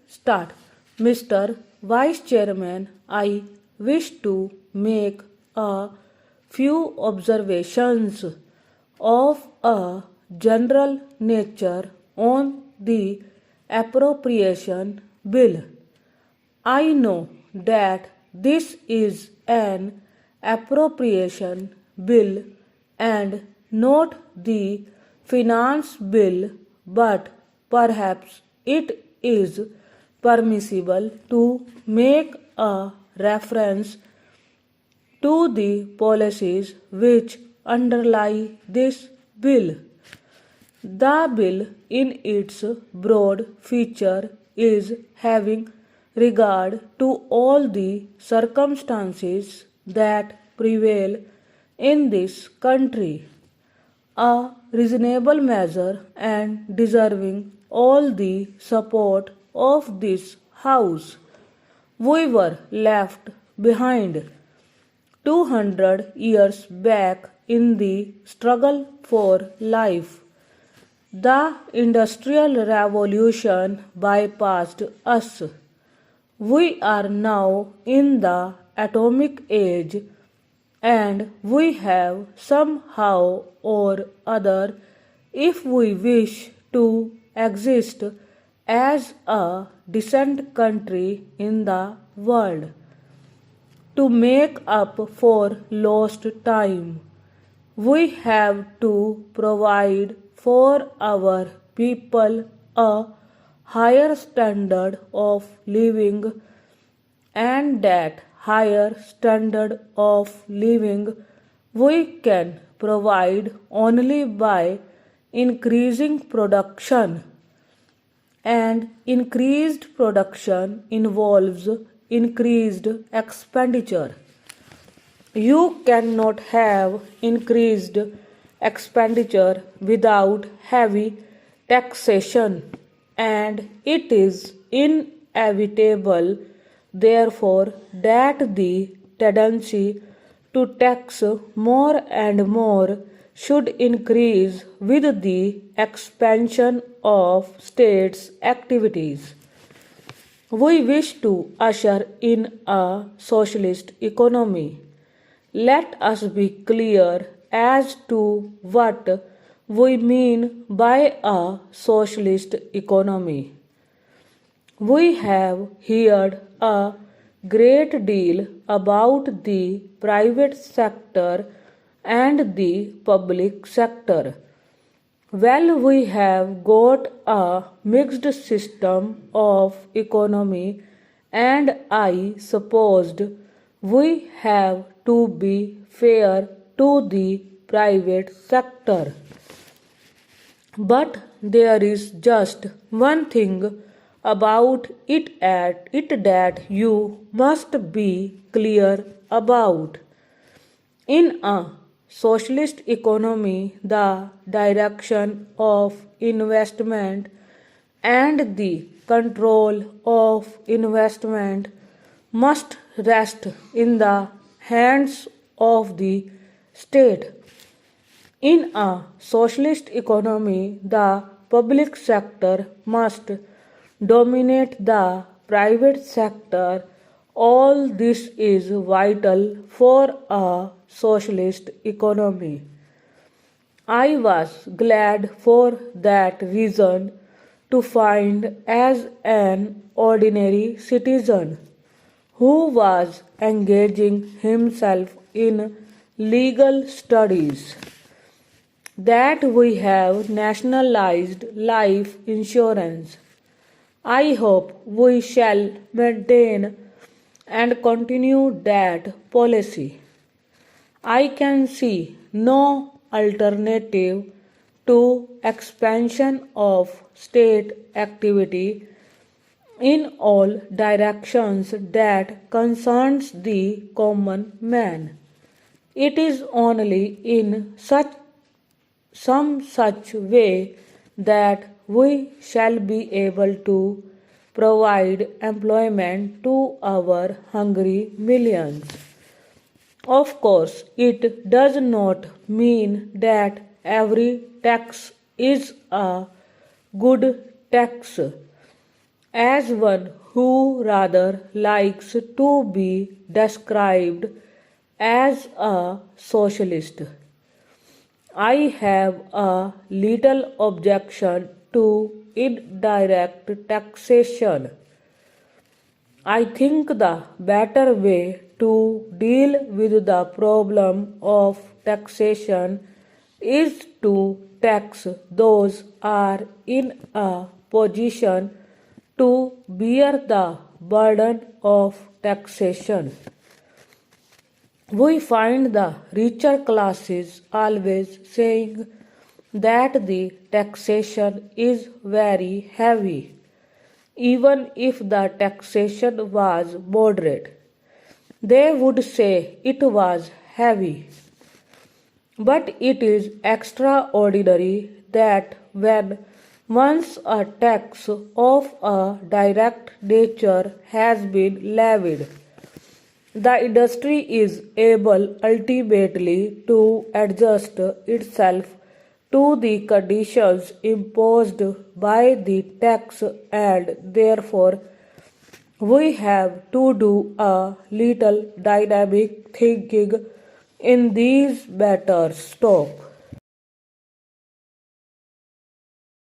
start. Mr. Vice Chairman, I wish to make a few observations of a general nature on the appropriation bill. I know that this is an appropriation bill and not the finance bill, but perhaps it is permissible to make a reference to the policies which underlie this bill. The bill, in its broad feature, is having regard to all the circumstances that prevail in this country, a reasonable measure and deserving all the support of this House. We were left behind 200 years back in the struggle for life. The Industrial Revolution bypassed us. We are now in the atomic age, and we have somehow or other, if we wish to exist as a decent country in the world, to make up for lost time. We have to provide for our people a higher standard of living, and that higher standard of living we can provide only by increasing production, and increased production involves increased expenditure. You cannot have increased expenditure without heavy taxation, and it is inevitable, therefore, that the tendency to tax more and more should increase with the expansion of states' activities. We wish to usher in a socialist economy. Let us be clear as to what we mean by a socialist economy. We have heard a great deal about the private sector and the public sector. Well, we have got a mixed system of economy, and I supposed we have to be fair to the private sector. But there is just one thing about it that you must be clear about. In a socialist economy, the direction of investment and the control of investment must rest in the hands of the state. In a socialist economy, the public sector must dominate the private sector. All this is vital for a socialist economy. I was glad for that reason to find as an ordinary citizen who was engaging himself in legal studies that we have nationalized life insurance. I hope we shall maintain and continue that policy. I can see no alternative to expansion of state activity in all directions that concerns the common man. It is only in some such way that we shall be able to provide employment to our hungry millions. Of course, it does not mean that every tax is a good tax. as one who rather likes to be described as a socialist. I have a little objection to indirect taxation. I think the better way to deal with the problem of taxation is to tax those are in a position to bear the burden of taxation. We find the richer classes always saying that the taxation is very heavy, even if the taxation was moderate. They would say it was heavy. But it is extraordinary that when once a tax of a direct nature has been levied, the industry is able ultimately to adjust itself to the conditions imposed by the tax, and therefore we have to do a little dynamic thinking in these matters. Stop.